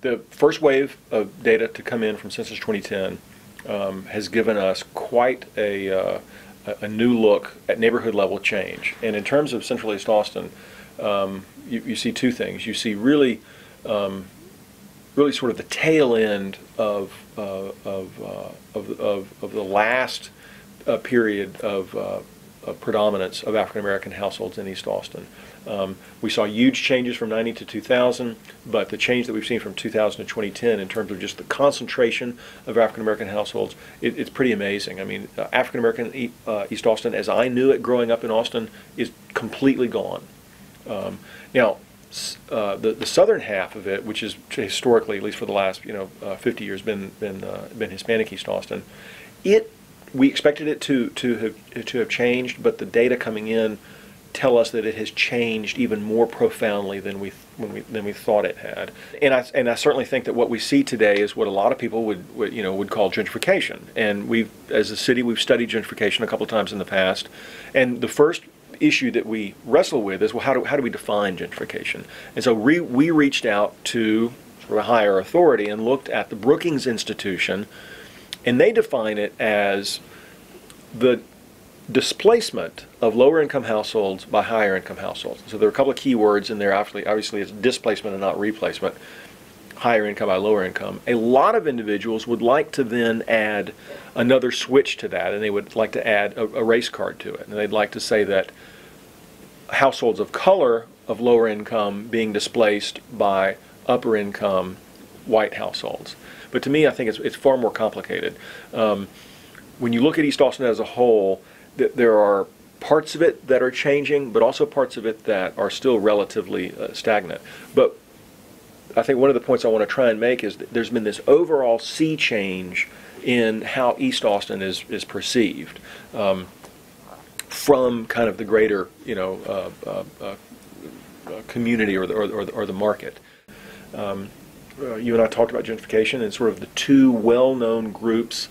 The first wave of data to come in from Census 2010 has given us quite a new look at neighborhood level change. And in terms of Central East Austin, you see two things. You see really sort of the tail end of the last period of predominance of African American households in East Austin. We saw huge changes from 90 to 2000, but the change that we've seen from 2000 to 2010 in terms of just the concentration of African American households, it's pretty amazing. I mean, African American East Austin, as I knew it growing up in Austin, is completely gone. Now, the southern half of it, which is historically, at least for the last 50 years, been Hispanic East Austin, we expected it to have changed, but the data coming in tell us that it has changed even more profoundly than we thought it had. And I certainly think that what we see today is what a lot of people would call gentrification. And as a city, we've studied gentrification a couple of times in the past. And the first issue that we wrestle with is, well, how do we define gentrification? And so we reached out to sort of a higher authority and looked at the Brookings Institution, and they define it as the displacement of lower income households by higher income households. So there are a couple of key words in there. Obviously it's displacement and not replacement. Higher income by lower income. A lot of individuals would like to then add another switch to that, and they would like to add a race card to it. And they'd like to say that households of color of lower income being displaced by upper income white households. But to me, I think it's far more complicated. When you look at East Austin as a whole, there are parts of it that are changing, but also parts of it that are still relatively stagnant. But I think one of the points I want to try and make is that there's been this overall sea change in how East Austin is perceived from kind of the greater community or the market. You and I talked about gentrification and sort of the two well-known groups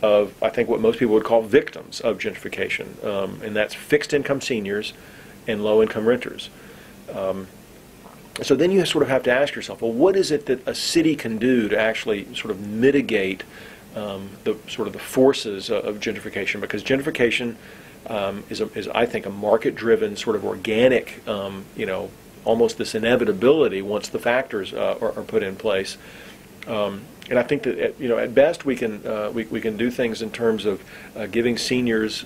of, I think, what most people would call victims of gentrification, and that's fixed-income seniors and low-income renters. So then you sort of have to ask yourself, well, what is it that a city can do to actually sort of mitigate the forces of gentrification? Because gentrification is I think, a market-driven, sort of organic, almost this inevitability once the factors are put in place. And I think that at best we can do things in terms of giving seniors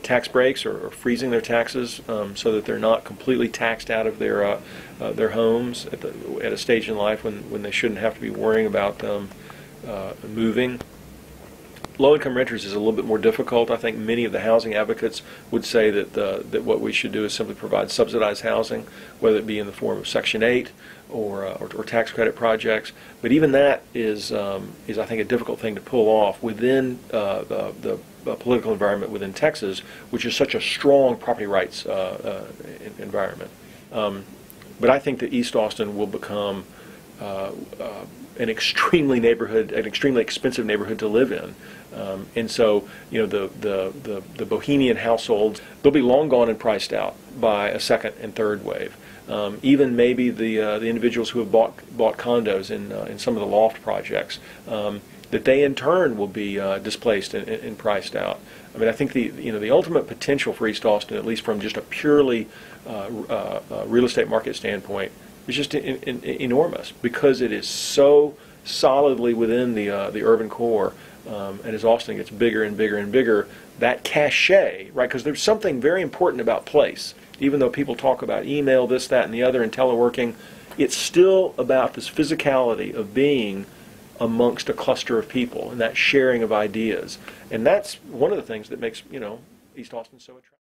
tax breaks or freezing their taxes so that they're not completely taxed out of their homes at a stage in life when they shouldn't have to be worrying about moving. Low-income renters is a little bit more difficult. I think many of the housing advocates would say that what we should do is simply provide subsidized housing, whether it be in the form of Section 8 or tax credit projects. But even that is I think, a difficult thing to pull off within the political environment within Texas, which is such a strong property rights environment. But I think that East Austin will become an extremely expensive neighborhood to live in. And so, the bohemian households, they'll be long gone and priced out by a second and third wave. Even maybe the individuals who have bought condos in some of the loft projects, that they in turn will be displaced and priced out. I mean, I think the ultimate potential for East Austin, at least from just a purely real estate market standpoint, is just enormous, because it is so solidly within the urban core. And as Austin gets bigger and bigger and bigger, that cachet, right? Because there's something very important about place. Even though people talk about email, this, that, and the other, and teleworking, it's still about this physicality of being amongst a cluster of people and that sharing of ideas. And that's one of the things that makes, East Austin so attractive.